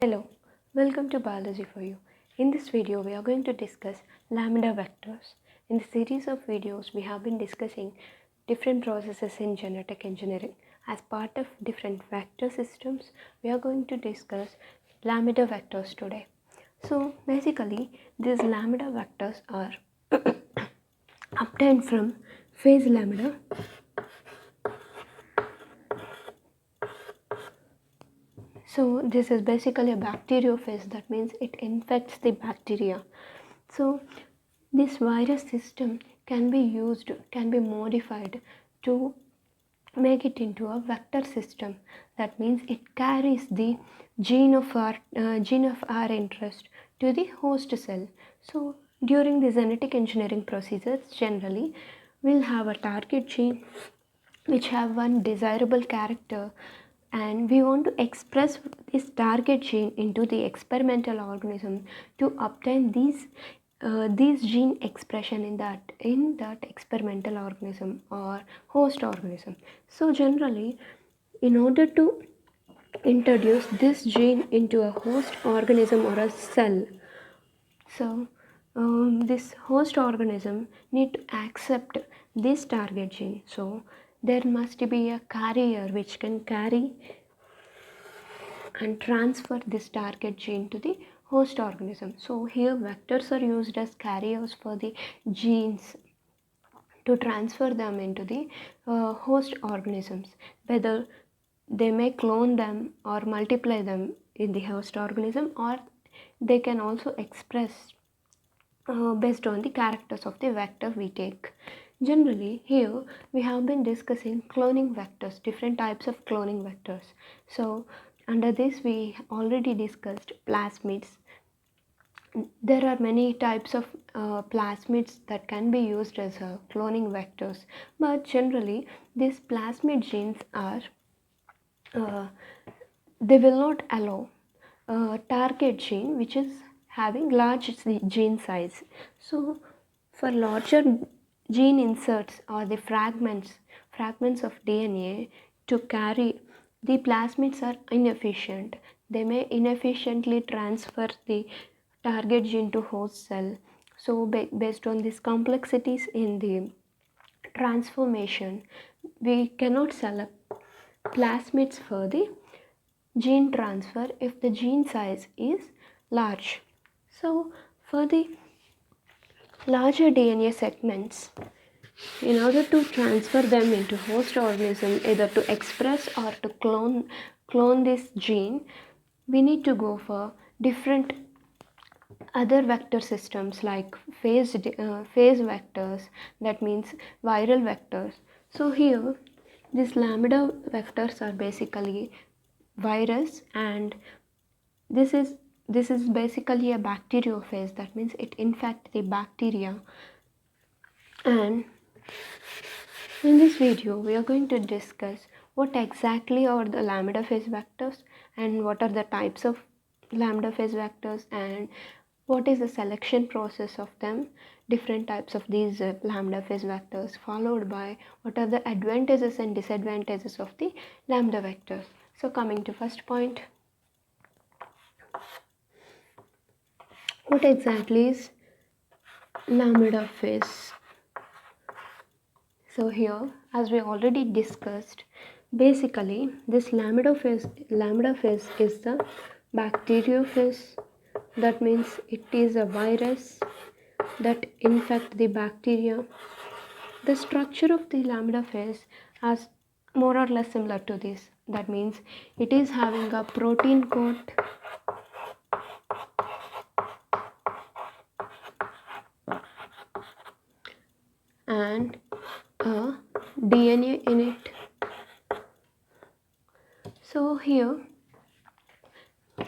Hello, welcome to Biology for You. In this video, we are going to discuss lambda vectors. In the series of videos, we have been discussing different processes in genetic engineering. As part of different vector systems, we are going to discuss lambda vectors today. So basically, these lambda vectors are obtained from phase lambda. So this is basically a bacteriophage, that means it infects the bacteria. So this virus system can be modified to make it into a vector system. That means it carries the gene of our interest to the host cell. So during the genetic engineering procedures, generally we'll have a target gene which have one desirable character, and we want to express this target gene into the experimental organism to obtain these gene expression in that experimental organism or host organism. So generally, in order to introduce this gene into a host organism or a cell, so this host organism need to accept this target gene. So there must be a carrier which can carry and transfer this target gene to the host organism. So here vectors are used as carriers for the genes to transfer them into the host organisms. Whether they may clone them or multiply them in the host organism, or they can also express based on the characters of the vector we take. Generally, here we have been discussing cloning vectors, different types of cloning vectors. So under this we already discussed plasmids. There are many types of plasmids that can be used as cloning vectors, but generally these plasmid genes are uh, they will not allow a target gene which is having large gene size. So for larger gene inserts or the fragments of DNA to carry, the plasmids are inefficient. They may inefficiently transfer the target gene to host cell. So based on these complexities in the transformation, we cannot select plasmids for the gene transfer if the gene size is large. So for the larger DNA segments, in order to transfer them into host organism, either to express or to clone this gene, we need to go for different other vector systems like phase vectors, that means viral vectors. So here these lambda vectors are basically virus, and this is basically a bacteriophage, that means it infects the bacteria. And in this video we are going to discuss what exactly are the lambda phase vectors and what are the types of lambda phase vectors and what is the selection process of them, different types of these lambda phase vectors, followed by what are the advantages and disadvantages of the lambda vectors. So coming to first point, what exactly is lambda phase? So here, as we already discussed, basically this lambda phase is the bacteriophage. That means it is a virus that infect the bacteria. The structure of the lambda phase is more or less similar to this. That means it is having a protein coat and a DNA in it. So here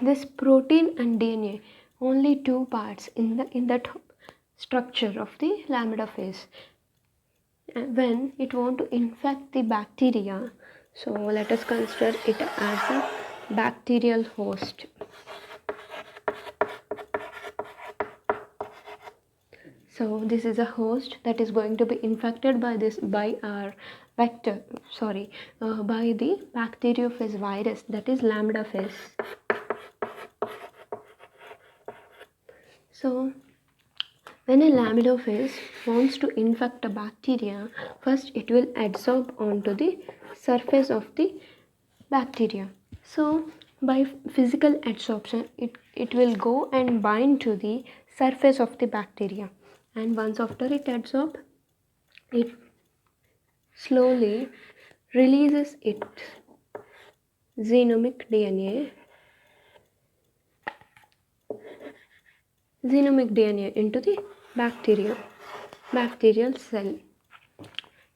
this protein and DNA, only two parts in that structure of the lambda phase. And when it want to infect the bacteria, so let us consider it as a bacterial host. So this is a host that is going to be infected by our vector, by the bacteriophage virus, that is lambda phase. So when a lamidophage wants to infect a bacteria, first it will adsorb onto the surface of the bacteria. So by physical adsorption, it will go and bind to the surface of the bacteria, and once after it adsorbs, it slowly releases its xenomic DNA into the bacterial cell.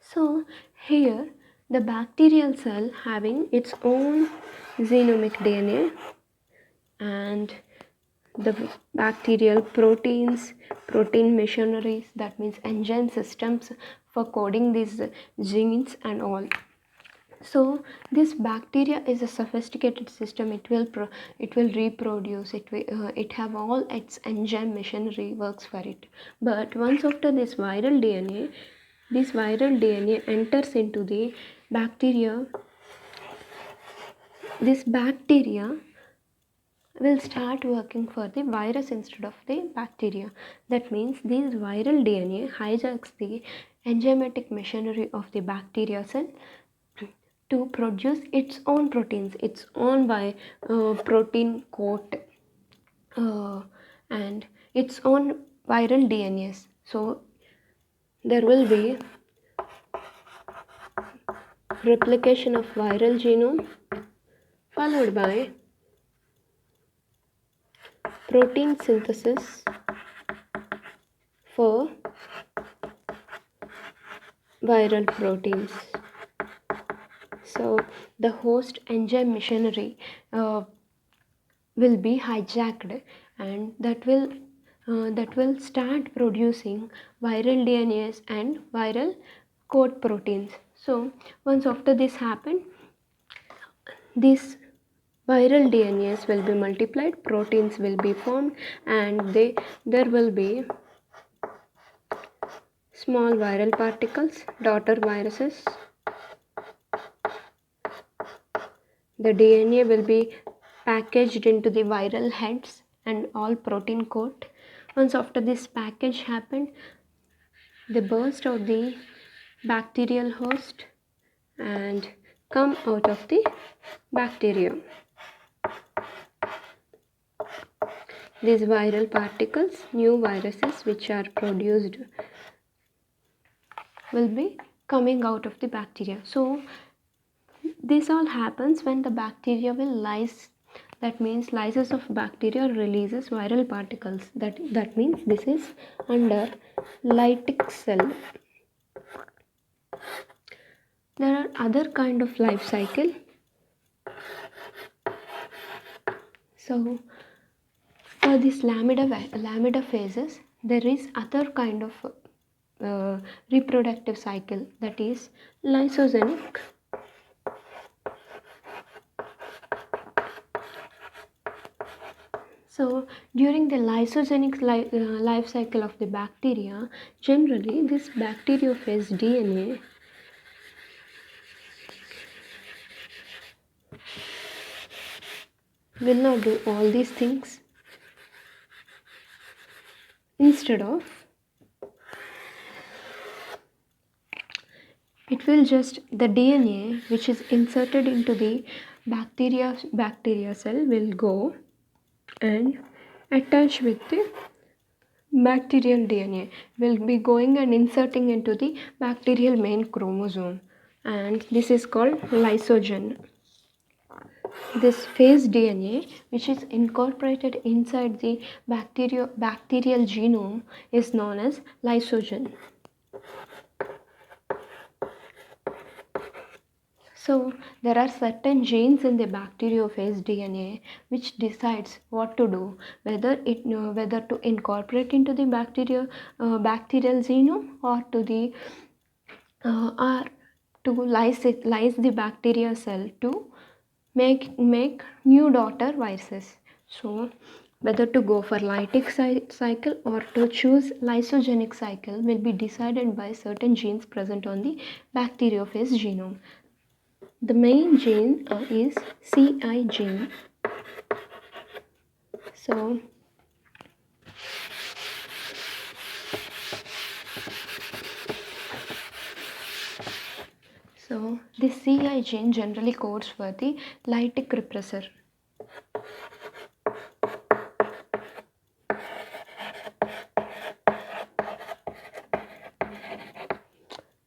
So here the bacterial cell having its own xenomic DNA, and the bacterial proteins, protein machineries, that means enzyme systems for coding these genes and all. So this bacteria is a sophisticated system. It will reproduce. It have all its enzyme machinery works for it. But once after this viral DNA enters into the bacteria. This bacteria will start working for the virus instead of the bacteria. That means this viral DNA hijacks the enzymatic machinery of the bacteria cell to produce its own proteins, its own protein coat, and its own viral DNAs. So there will be replication of viral genome followed by protein synthesis for viral proteins. So the host enzyme machinery will be hijacked, and that will start producing viral DNAs and viral coat proteins. So once after this happen, these viral DNAs will be multiplied, proteins will be formed, and there will be small viral particles, daughter viruses. The DNA will be packaged into the viral heads and all protein coat. Once after this package happened, they burst of the bacterial host and come out of the bacterium. These viral particles, new viruses which are produced, will be coming out of the bacteria. So this all happens when the bacteria will lyse. That means lysis of bacteria releases viral particles. That means this is under lytic cell. There are other kind of life cycle. So for this lamida phases, there is other kind of reproductive cycle, that is lysogenic. So during the lysogenic life cycle of the bacteria, generally this bacteriophage DNA will not do all these things. Instead of, it will just, the DNA which is inserted into the bacteria cell will go and attach with the bacterial DNA, will be going and inserting into the bacterial main chromosome, and this is called lysogen. This phase DNA, which is incorporated inside the bacterial genome, is known as lysogen. So there are certain genes in the bacteriophage DNA which decides what to do, whether to incorporate into the bacterial genome, or to lyse the bacteria cell to make new daughter viruses. So whether to go for lytic cycle or to choose lysogenic cycle will be decided by certain genes present on the bacteriophage genome. The main gene is CI gene. So So this CI gene generally codes for the lytic repressor.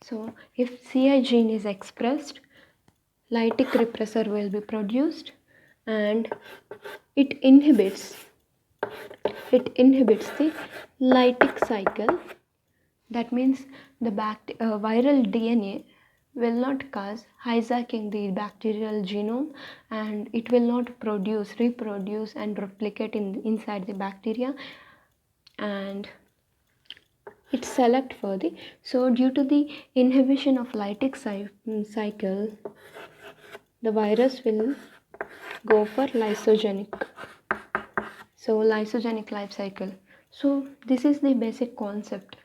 So if CI gene is expressed, lytic repressor will be produced, and it inhibits the lytic cycle. That means the viral DNA will not cause hijacking the bacterial genome, and it will not reproduce and replicate inside the bacteria, and it select for the, so due to the inhibition of lytic cycle, the virus will go for lysogenic. So lysogenic life cycle. So this is the basic concept.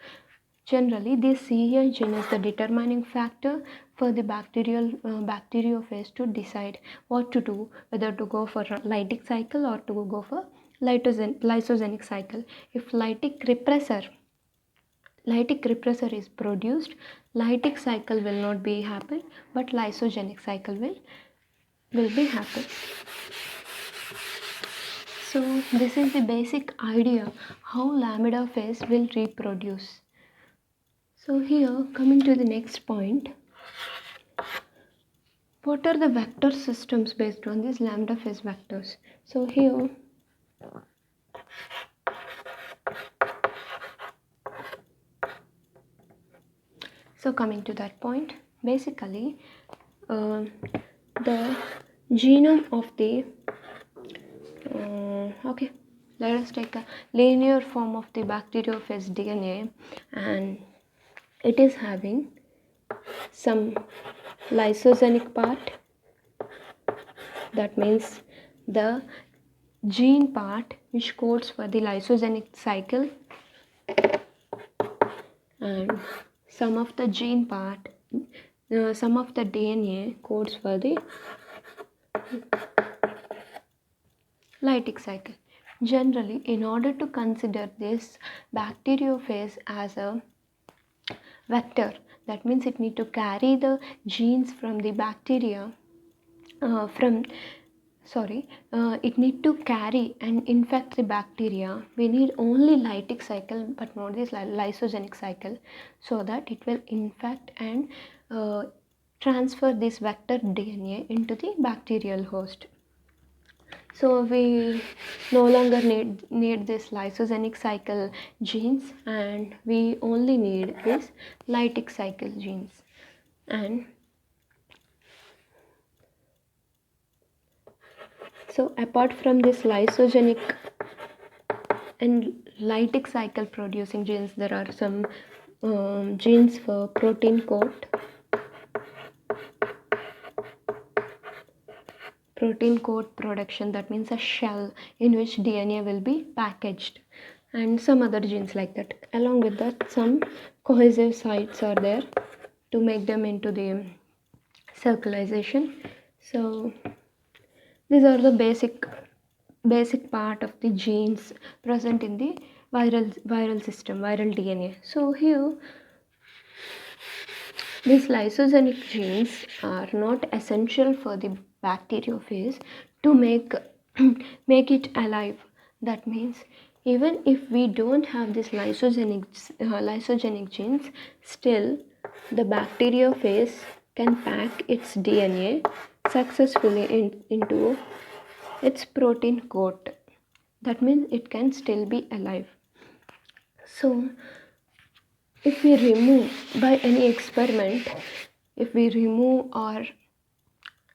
Generally, this CI gene is the determining factor for the bacteriophage to decide what to do, whether to go for lytic cycle or to go for lysogenic cycle. If lytic repressor is produced, lytic cycle will not be happen, but lysogenic cycle will be happen. So this is the basic idea how lambda phase will reproduce. So here, coming to the next point, what are the vector systems based on these lambda phase vectors? So here, so coming to that point, basically the genome of the okay, let us take a linear form of the bacteriophage DNA, and it is having some lysogenic part. That means the gene part which codes for the lysogenic cycle, and some of the gene part, some of the DNA codes for the lytic cycle. Generally, in order to consider this bacteriophage as a vector, that means it need to carry the genes from the bacteria it need to carry and infect the bacteria. We need only lytic cycle but not this lysogenic cycle, so that it will infect and transfer this vector DNA into the bacterial host. So we no longer need this lysogenic cycle genes, and we only need this lytic cycle genes. And so apart from this lysogenic and lytic cycle producing genes, there are some genes for protein coat production. That means a shell in which DNA will be packaged, and some other genes like that. Along with that, some cohesive sites are there to make them into the circulation. So these are the basic part of the genes present in the viral system, viral DNA. So here, these lysogenic genes are not essential for the bacteriophage to make it alive. That means even if we don't have this lysogenic genes, still the bacteriophage can pack its DNA successfully into its protein coat. That means it can still be alive. So if we remove by any experiment, if we remove or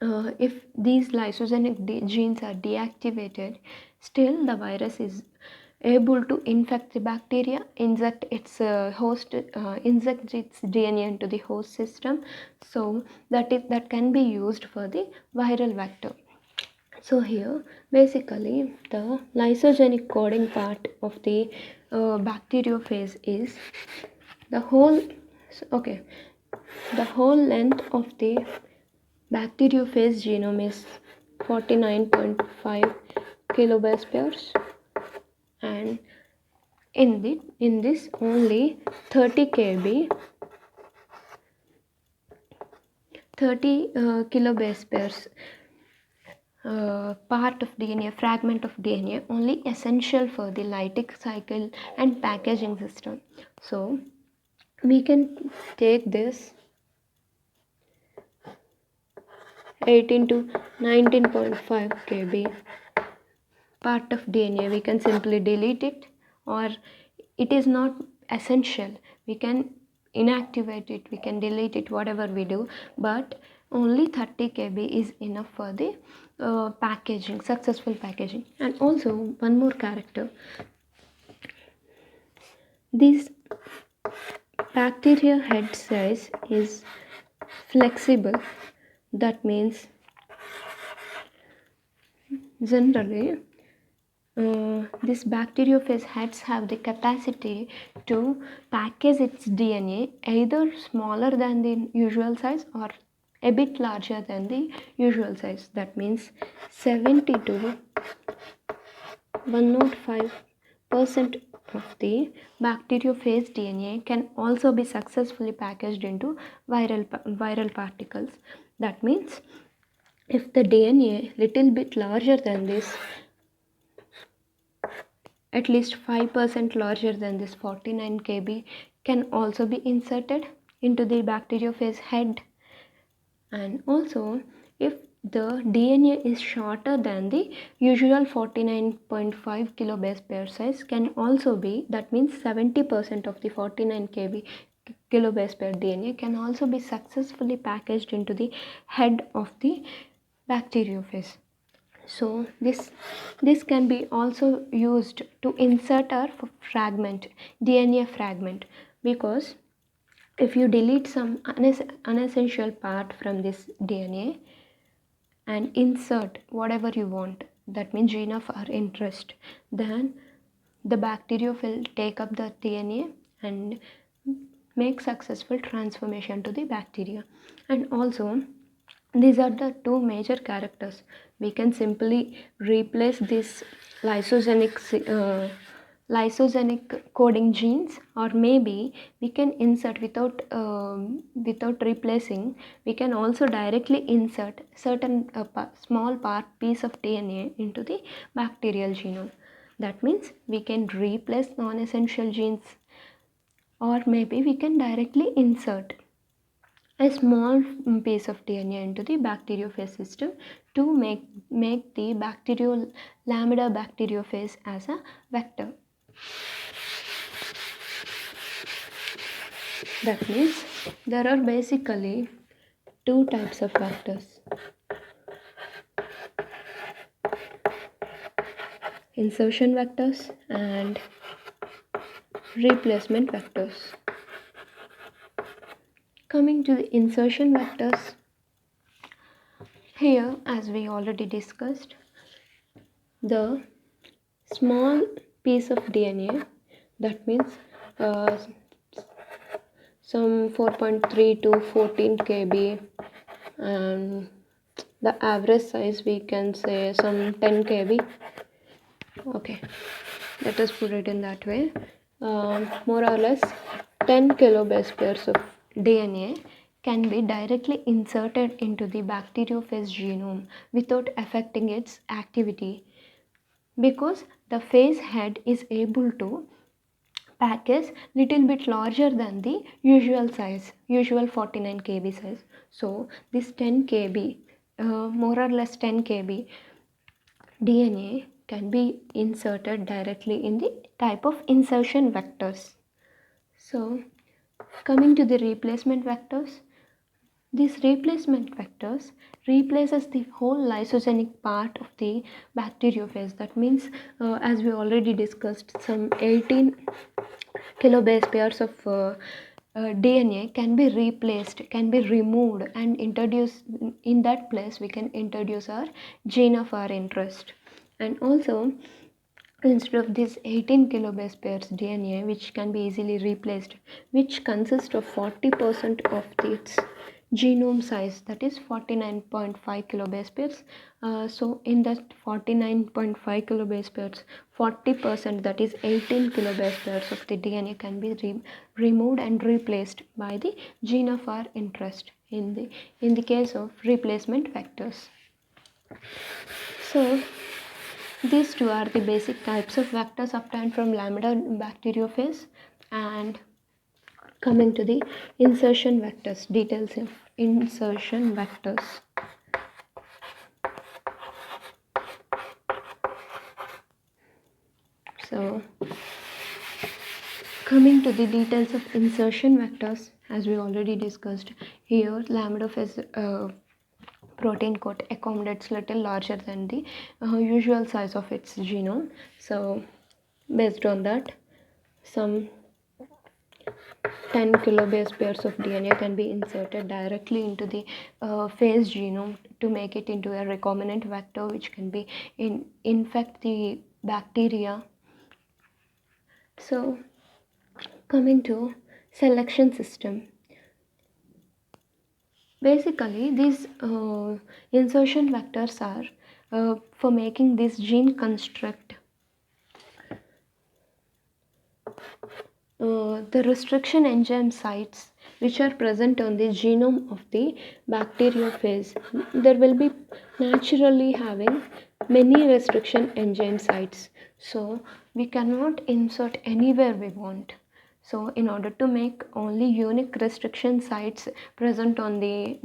if these lysogenic genes are deactivated, still the virus is able to infect the bacteria, inject its DNA into the host system, so that can be used for the viral vector. So here basically the lysogenic coding part of the bacteriophage is the whole length of the bacteriophage genome is 49.5 kilobase pairs, and in this only 30 30 kilobase pairs part of DNA, fragment of DNA, only essential for the lytic cycle and packaging system. So we can take this 18 to 19.5 kb part of DNA, we can simply delete it, or it is not essential, we can inactivate it, we can delete it, whatever we do, but only 30 kb is enough for the packaging, successful packaging. And also one more character, this bacteria head size is flexible. That means generally this bacteriophage heads have the capacity to package its DNA either smaller than the usual size or a bit larger than the usual size. That means 70 to 105% of the bacteriophage DNA can also be successfully packaged into viral particles. That means if the DNA little bit larger than this, at least 5% larger than this 49 kb, can also be inserted into the bacteriophage head. And also if the DNA is shorter than the usual 49.5 kilobase pair size, can also be, that means 70% of the 49 kb kilobase pair DNA can also be successfully packaged into the head of the bacteriophage. So this can be also used to insert our fragment, DNA fragment, because if you delete some unessential part from this DNA and insert whatever you want, that means gene of our interest, then the bacteria will take up the DNA and make successful transformation to the bacteria. And also these are the two major characters. We can simply replace this lysogenic coding genes, or maybe we can insert without replacing, we can also directly insert certain small piece of DNA into the bacterial genome. That means we can replace non-essential genes, or maybe we can directly insert a small piece of DNA into the bacteriophage system to make the lambda bacteriophage as a vector. That means there are basically two types of vectors: insertion vectors and replacement vectors. Coming to the insertion vectors, here as we already discussed, the small piece of DNA, that means some 4.3 to 14 kb, and the average size we can say some 10 kb. Okay, let us put it in that way. More or less 10 kilobase pairs of DNA can be directly inserted into the bacteriophage genome without affecting its activity, because the phage head is able to package little bit larger than the usual size, usual 49 kb size. So this 10 kb, more or less 10 kb DNA can be inserted directly in the type of insertion vectors. So coming to the replacement vectors, these replacement vectors replaces the whole lysogenic part of the bacteriophage. That means as we already discussed, some 18 kilobase pairs of DNA can be replaced, can be removed, and introduce in that place we can introduce our gene of our interest. And also instead of this 18 kilobase pairs DNA, which can be easily replaced, which consists of 40% of its genome size, that is 49.5 kilobase pairs. So in that 49.5 kilobase pairs, 40%, that is 18 kilobase pairs of the DNA can be removed and replaced by the gene of our interest. in the case of replacement vectors. So these two are the basic types of vectors obtained from lambda bacteriophage. And coming to the insertion vectors, details of insertion vectors. So coming to the details of insertion vectors, as we already discussed, here lambdophage protein coat accommodates little larger than the usual size of its genome. So based on that, some 10 kilobase pairs of DNA can be inserted directly into the phage genome to make it into a recombinant vector, which can be infect the bacteria. So coming to selection system, basically these insertion vectors are for making this gene construct. The restriction enzyme sites which are present on the genome of the bacteriophage, there will be naturally having many restriction enzyme sites, so we cannot insert anywhere we want. So in order to make only unique restriction sites present on the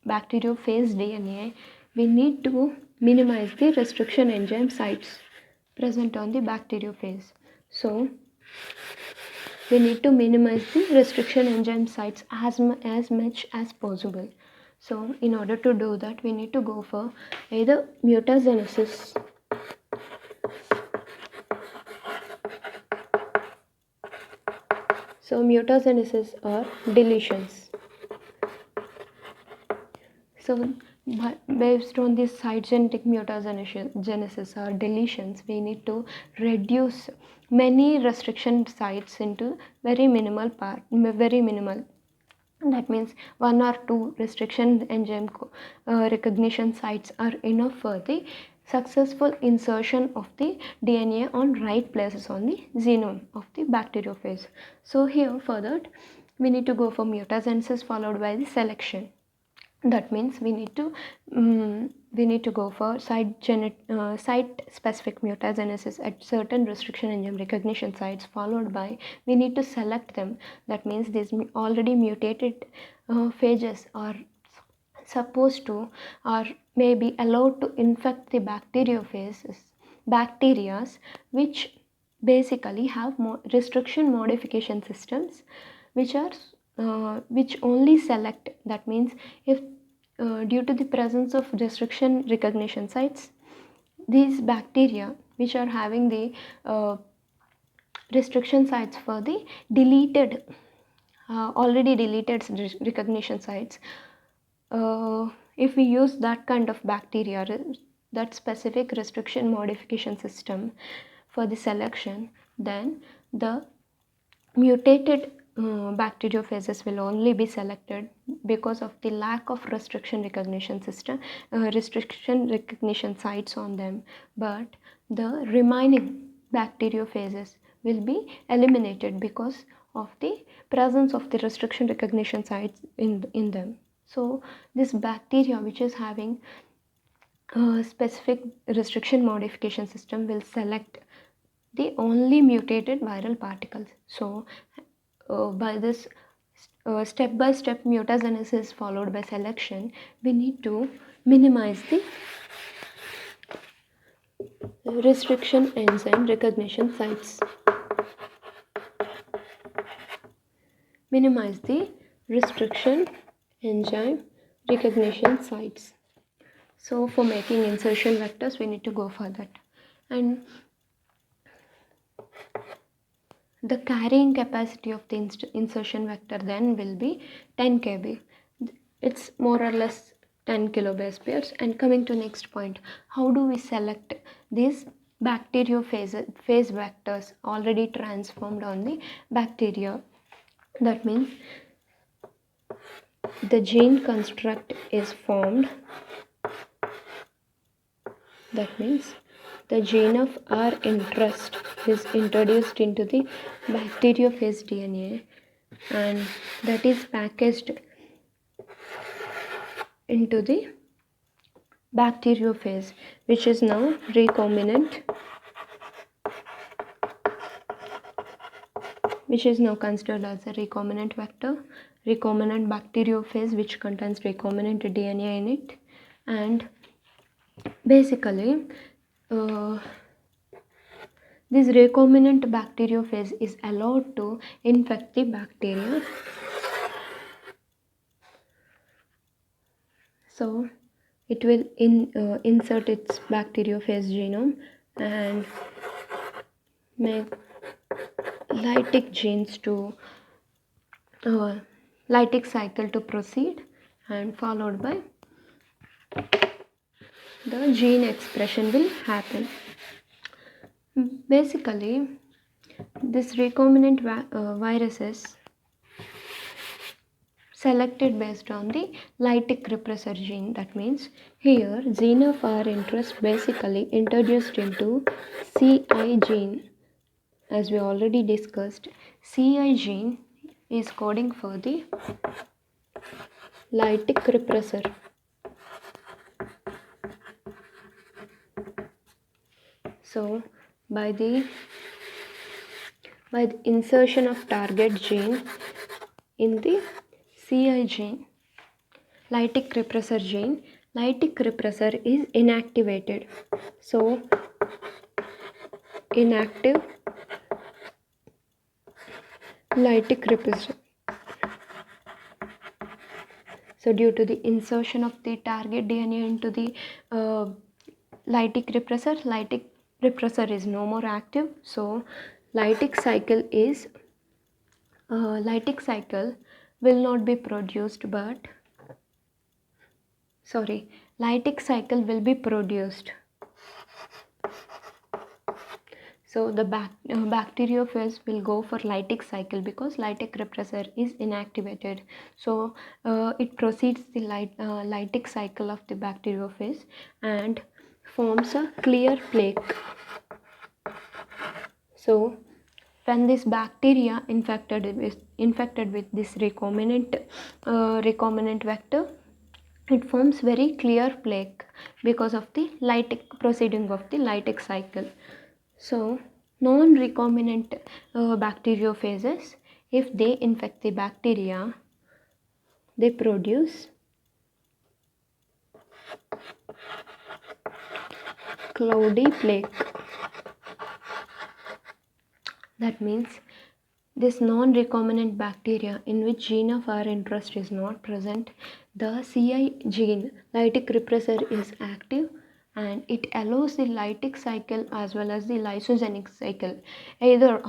bacteriophage DNA, we need to minimize the restriction enzyme sites present on the bacteriophage. So we need to minimize the restriction enzyme sites as much as possible. So in order to do that, we need to go for either mutagenesis or deletions. So based on this cytogenetic mutagenesis or deletions, we need to reduce many restriction sites into very minimal. That means 1 or 2 restriction enzyme recognition sites are enough for the successful insertion of the DNA on right places on the genome of the bacteriophage. So here for that, we need to go for mutagenesis followed by the selection. That means we need to go for site specific mutagenesis at certain restriction enzyme recognition sites, followed by we need to select them. That means these already mutated phages are supposed to or may be allowed to infect the bacteria which basically have restriction modification systems which only select. That means if due to the presence of restriction recognition sites, these bacteria which are having the restriction sites for the deleted already deleted recognition sites, if we use that kind of bacteria, that specific restriction modification system for the selection, then the mutated bacteriophages will only be selected because of the lack of restriction recognition sites on them, but the remaining bacteriophages will be eliminated because of the presence of the restriction recognition sites in them. So this bacteria which is having a specific restriction modification system will select the only mutated viral particles. So by this step-by-step mutagenesis followed by selection, we need to minimize the restriction enzyme recognition sites. Minimize the restriction enzyme recognition sites. So for making insertion vectors, we need to go for that. And the carrying capacity of the insertion vector then will be 10 kb. It's more or less 10 kilobase pairs. And coming to next point, how do we select these bacteriophage vectors already transformed on the bacteria? That means the gene construct is formed. That means the gene of our interest is introduced into the bacteriophage DNA, and that is packaged into the bacteriophage, which is now recombinant, which is now considered as a recombinant vector, recombinant bacteriophage, which contains recombinant DNA in it. And basically this recombinant bacteriophage is allowed to infect the bacteria. So it will insert its bacteriophage genome and make lytic genes to lytic cycle to proceed, and followed by the gene expression will happen. Basically, this recombinant viruses selected based on the lytic repressor gene. That means here gene of our interest basically introduced into CI gene. As we already discussed, CI gene is coding for the lytic repressor. So by the insertion of target gene in the CI gene, lytic repressor gene, lytic repressor is inactivated. So inactive lytic repressor. So due to the insertion of the target DNA into the lytic repressor is no more active. So lytic cycle will not be produced, but lytic cycle will be produced. So the bacteriophage will go for lytic cycle because lytic repressor is inactivated. So it proceeds the lytic cycle of the bacteriophage and forms a clear plaque. So when this bacteria infected with this recombinant vector, it forms very clear plaque because of the lytic proceeding of the lytic cycle. So non-recombinant bacteriophages, if they infect the bacteria, they produce cloudy plaque. That means this non-recombinant bacteria in which gene of our interest is not present, the CI gene, lytic repressor, is active and it allows the lytic cycle as well as the lysogenic cycle, either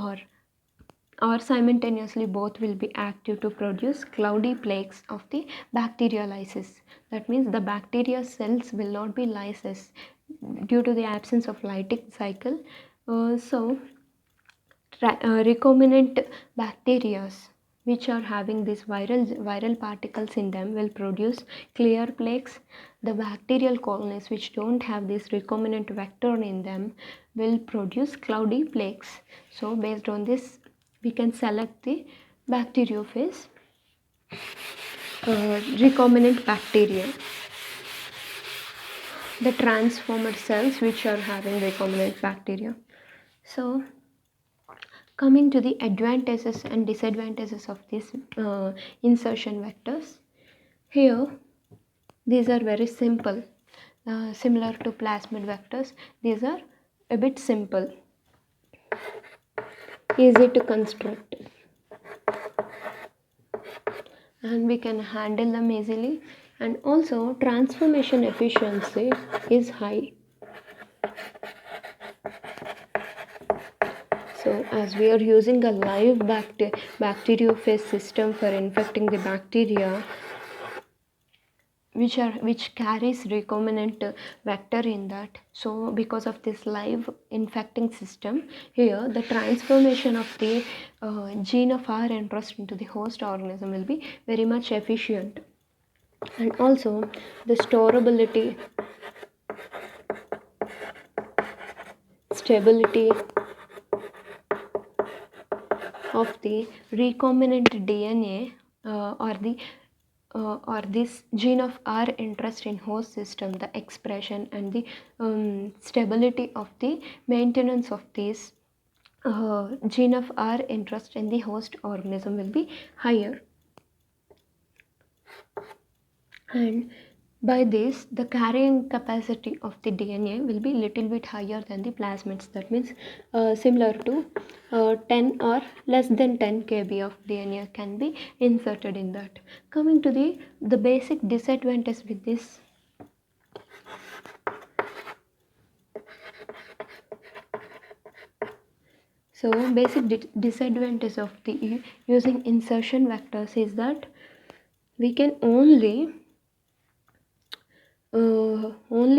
or simultaneously both will be active to produce cloudy plaques of the bacteriolysis. That means the bacteria cells will not be lysis due to the absence of lytic cycle. Recombinant bacteria which are having these viral particles in them will produce clear plaques. The bacterial colonies which don't have this recombinant vector in them will produce cloudy plaques. So based on this, we can select the bacteriophage recombinant bacteria, the transformed cells which are having recombinant bacteria. So coming to the advantages and disadvantages of these insertion vectors, here these are very simple, similar to plasmid vectors. These are a bit simple, easy to construct, and we can handle them easily, and also transformation efficiency is high. So as we are using a live bacteriophage system for infecting the bacteria which carries recombinant vector in that, so because of this live infecting system, here the transformation of the gene of our interest into the host organism will be very much efficient. And also the stability of the recombinant DNA or the or this gene of our interest in host system, the expression and the stability of the maintenance of this gene of our interest in the host organism will be higher. And by this, the carrying capacity of the DNA will be little bit higher than the plasmids. That means similar to 10 or less than 10 kb of DNA can be inserted in that. Coming to the basic disadvantage with this. So basic disadvantage of the using insertion vectors is that we can only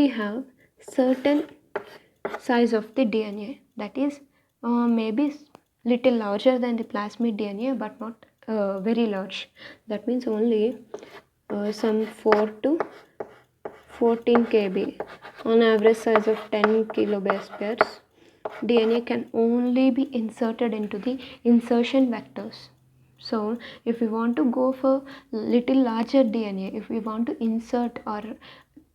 have certain size of the DNA, that is maybe little larger than the plasmid DNA but not very large. That means only some 4 to 14 kb on average size of 10 kilobase pairs DNA can only be inserted into the insertion vectors. So if we want to go for little larger DNA, if we want to insert, or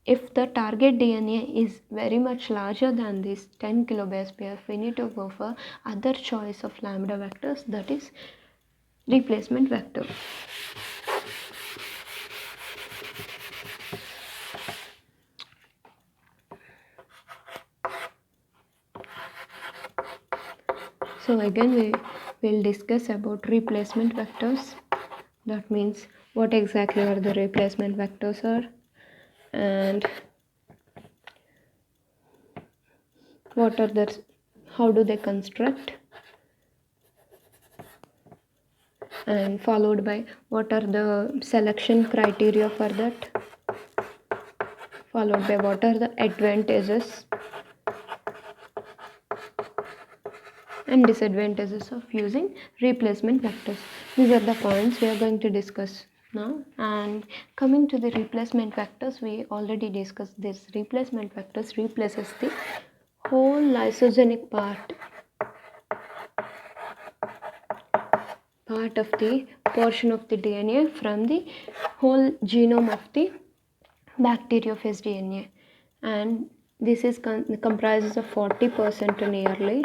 if the target DNA is very much larger than this 10 kilobase pair, we need to go for other choice of lambda vectors, that is replacement vector. So again we will discuss about replacement vectors. That means what exactly are the replacement vectors are, and what are the, how do they construct, and followed by what are the selection criteria for that, followed by what are the advantages and disadvantages of using replacement vectors. These are the points we are going to discuss now. And coming to the replacement vectors, we already discussed this. Replacement vectors replaces the whole lysogenic part of the portion of the DNA from the whole genome of the bacteriophage DNA, and this is comprises of 40% nearly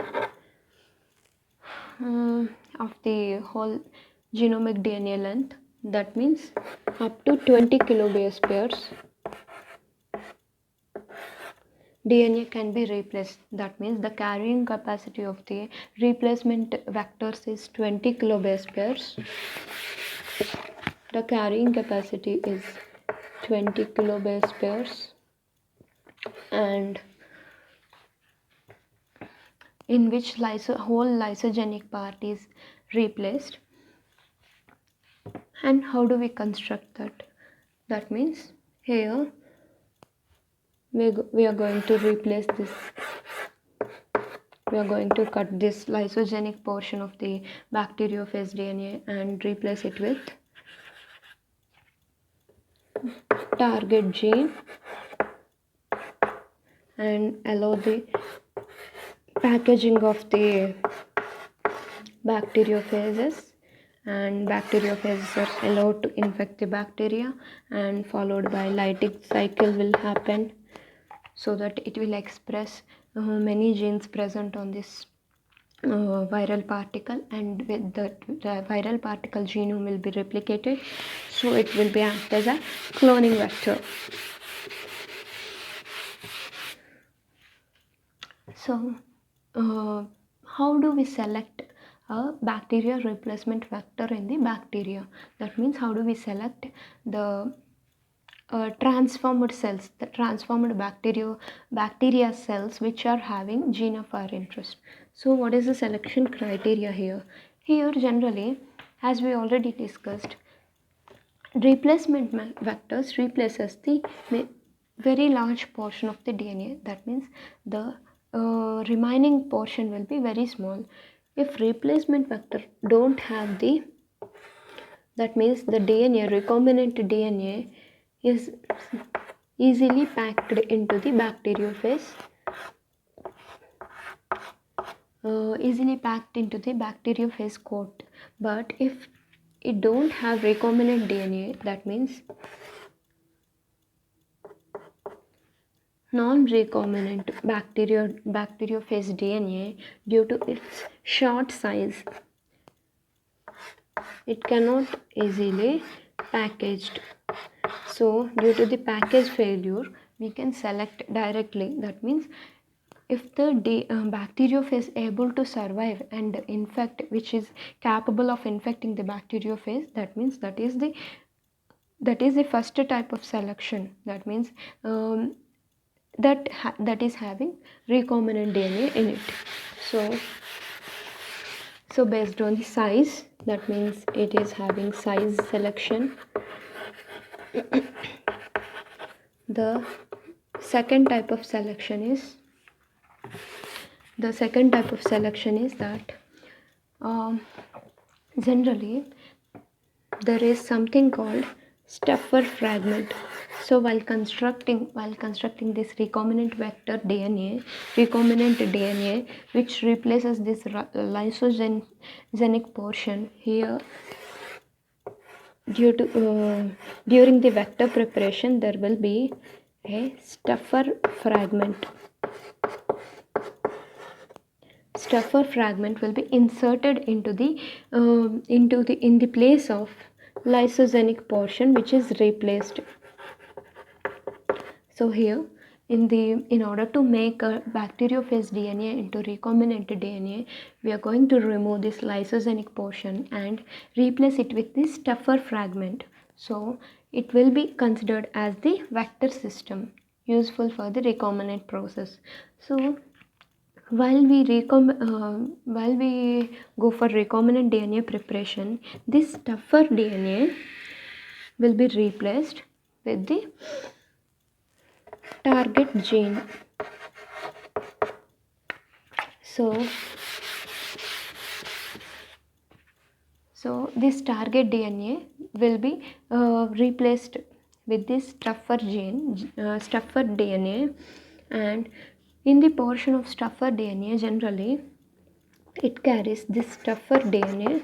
of the whole genomic DNA length. That means up to 20 kilobase pairs DNA can be replaced. That means the carrying capacity of the replacement vectors is 20 kilobase pairs. The carrying capacity is 20 kilobase pairs, and in which whole lysogenic part is replaced. And how do we construct that? That means here we are going to replace this. We are going to cut this lysogenic portion of the bacteriophage DNA and replace it with target gene, and allow the packaging of the bacteriophages, and bacteriophages are allowed to infect the bacteria, and followed by lytic cycle will happen, so that it will express many genes present on this viral particle, and with the viral particle genome will be replicated, so it will be act as a cloning vector. So how do we select a bacteria replacement vector in the bacteria? That means how do we select the transformed cells, the transformed bacteria cells which are having gene of our interest. So what is the selection criteria here? Here generally, as we already discussed, replacement vectors replaces the very large portion of the DNA. That means the remaining portion will be very small. If replacement vector don't have the, that means the DNA, recombinant DNA is easily packed into the bacteriophage, coat. But if it don't have recombinant DNA, that means non-recombinant bacteriophage DNA, due to its short size, it cannot easily packaged. So due to the package failure, we can select directly. That means if the bacteriophage is able to survive and infect, which is capable of infecting the bacteriophage, that means that is the first type of selection. That means that is having recombinant DNA in it. So based on the size, that means it is having size selection. The second type of selection is that generally there is something called stuffer fragment. So while constructing this recombinant DNA which replaces this lysogenic portion here, during the vector preparation there will be a stuffer fragment. Stuffer fragment will be inserted into the in the place of lysogenic portion, which is replaced. So here in order to make a bacteriophage DNA into recombinant DNA, we are going to remove this lysogenic portion and replace it with this stuffer fragment. So it will be considered as the vector system, useful for the recombinant process. So while we go for recombinant DNA preparation, this stuffer DNA will be replaced with the target gene. So this target DNA will be replaced with this stuffer DNA, and in the portion of stuffer DNA, generally it carries this stuffer DNA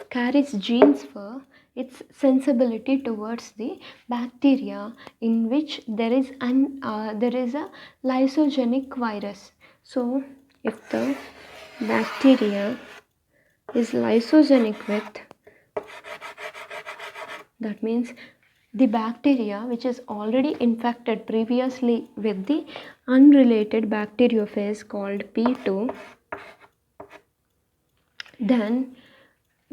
carries genes for its sensibility towards the bacteria in which there is a lysogenic virus. So if the bacteria is lysogenic with, that means the bacteria which is already infected previously with the unrelated bacteriophage called P2, then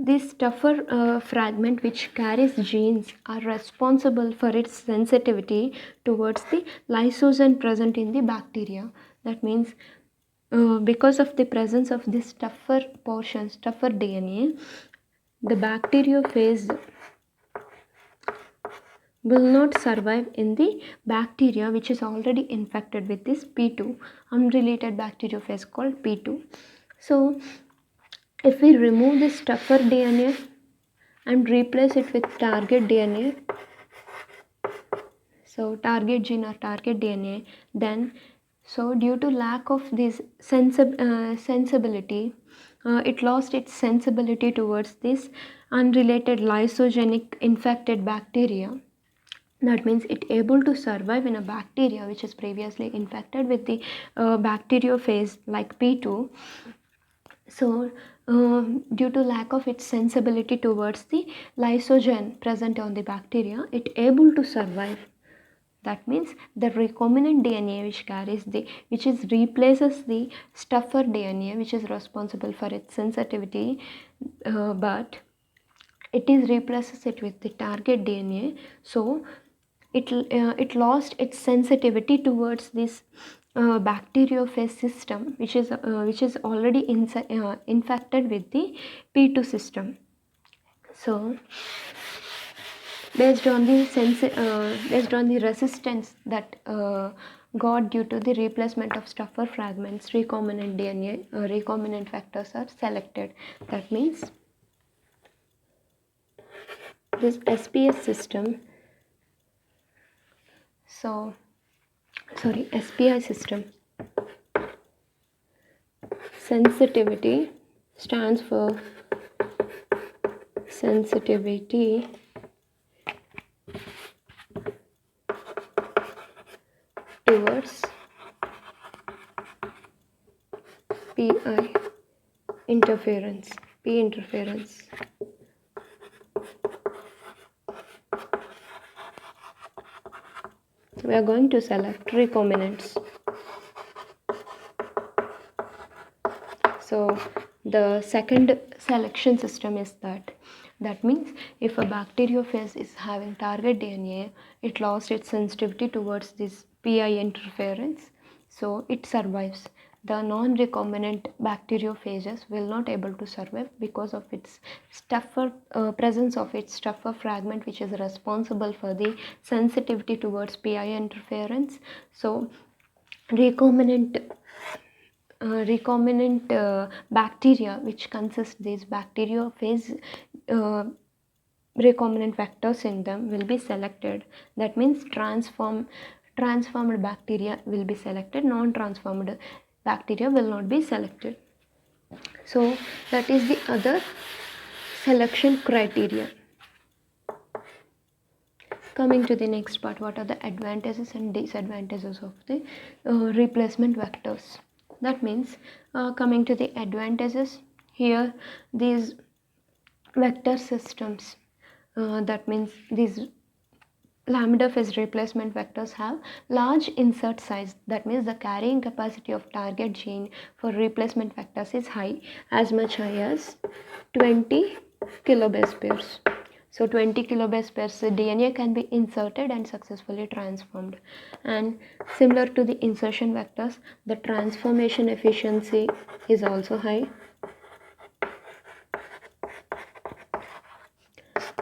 this stuffer fragment which carries genes are responsible for its sensitivity towards the lysozyme present in the bacteria. That means because of the presence of this stuffer DNA, the bacteriophage will not survive in the bacteria which is already infected with this P2, unrelated bacteriophage called P2. So if we remove this stuffer DNA and replace it with target DNA, so target gene or target DNA, then so due to lack of this sensibility, it lost its sensibility towards this unrelated lysogenic infected bacteria. That means it able to survive in a bacteria which is previously infected with the bacteriophage like P2. So due to lack of its sensibility towards the lysogen present on the bacteria, it able to survive. That means the recombinant DNA which replaces the stuffer DNA which is responsible for its sensitivity, but it is replaces it with the target DNA. So it lost its sensitivity towards this bacteriophage system which is already infected with the P2 system. So based on the resistance that got due to the replacement of stuffer fragments, recombinant DNA, recombinant vectors are selected. That means this SPS system, SPI system, sensitivity stands for sensitivity towards PI interference, P interference. We are going to select recombinants. So the second selection system is that means if a bacteriophage is having target DNA, it lost its sensitivity towards this PI interference, so it survives. The non-recombinant bacteriophages will not able to survive because of its presence of its stuffer fragment, which is responsible for the sensitivity towards PI interference. So recombinant bacteria, which consist these bacteriophage recombinant vectors in them, will be selected. That means transformed bacteria will be selected, non-transformed bacteria will not be selected. So that is the other selection criteria. Coming to the next part, what are the advantages and disadvantages of the replacement vectors? That means coming to the advantages, here these vector systems, that means these lambda phase replacement vectors have large insert size. That means the carrying capacity of target gene for replacement vectors is high, as much high as 20 kilobase pairs. So 20 kilobase pairs DNA can be inserted and successfully transformed. And similar to the insertion vectors, the transformation efficiency is also high,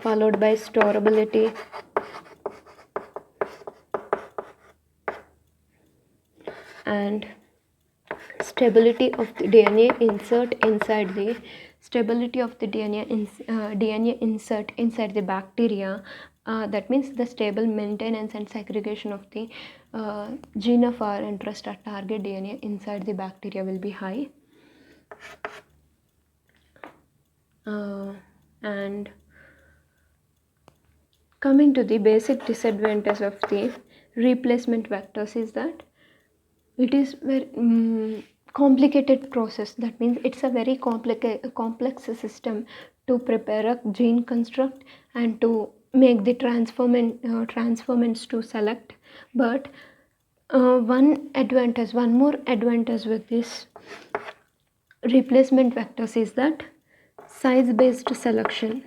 followed by storability, and stability of the DNA insert inside the DNA insert inside the bacteria. That means the stable maintenance and segregation of the gene of our interest or target DNA inside the bacteria will be high. And coming to the basic disadvantage of the replacement vectors is that it is very complicated process. That means it's a very complex system to prepare a gene construct and to make the transformants to select. But one more advantage with this replacement vectors is that size based selection.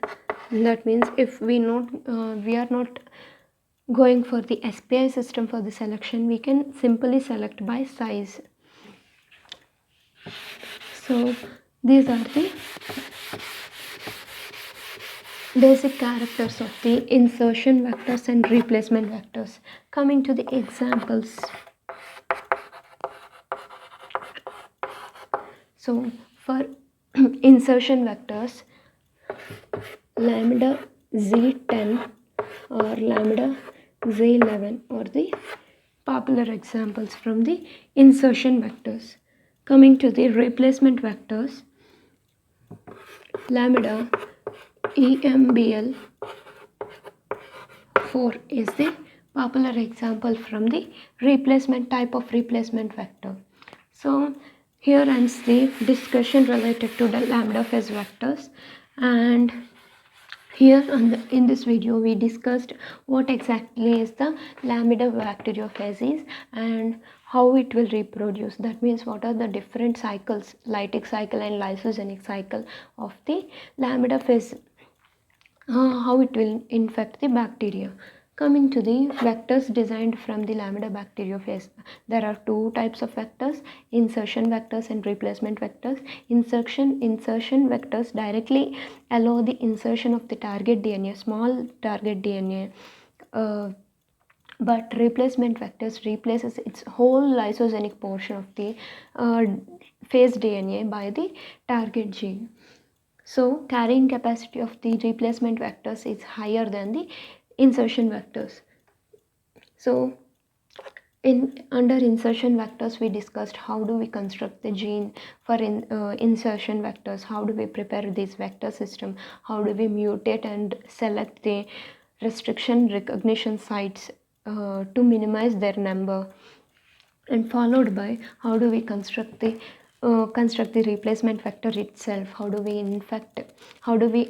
That means if we are not going for the SPI system for the selection, we can simply select by size. So these are the basic characters of the insertion vectors and replacement vectors. Coming to the examples. So for insertion vectors, lambda Z10 or lambda Z11 are the popular examples from the insertion vectors. Coming to the replacement vectors, lambda EMBL 4 is the popular example from the replacement type of replacement vector. So here ends the discussion related to the lambda phase vectors, and here in this video we discussed what exactly is the lambda bacteriophages and how it will reproduce. That means what are the different cycles, lytic cycle and lysogenic cycle of the lambda phase, how it will infect the bacteria. Coming to the vectors designed from the lambda bacteriophage, there are two types of vectors: insertion vectors and replacement vectors. Insertion vectors directly allow the insertion of the target DNA, small target DNA, but replacement vectors replaces its whole lysogenic portion of the phase DNA by the target gene. So carrying capacity of the replacement vectors is higher than the insertion vectors. So Under insertion vectors, we discussed how do we construct the gene for insertion vectors, how do we prepare this vector system, how do we mutate and select the restriction recognition sites to minimize their number, and followed by how do we construct the replacement vector itself, how do we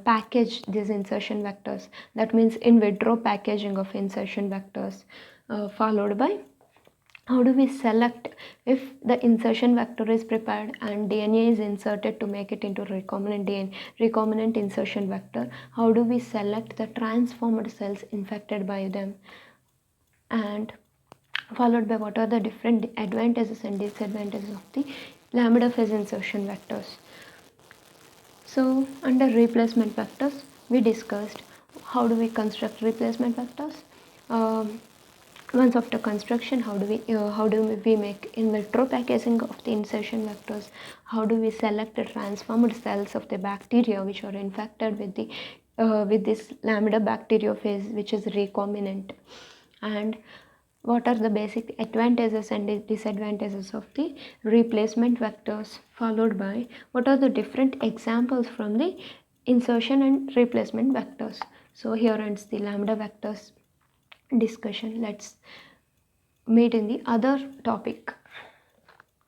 package these insertion vectors, that means in vitro packaging of insertion vectors, followed by how do we select if the insertion vector is prepared and DNA is inserted to make it into recombinant insertion vector, how do we select the transformed cells infected by them, and followed by what are the different advantages and disadvantages of the lambda phase insertion vectors. So under replacement vectors, we discussed how do we construct replacement vectors. Once after construction, how do we make in vitro packaging of the insertion vectors? How do we select the transformed cells of the bacteria which are infected with this lambda bacteriophage, which is recombinant, and what are the basic advantages and disadvantages of the replacement vectors, followed by what are the different examples from the insertion and replacement vectors. So here ends the lambda vectors discussion. Let's meet in the other topic.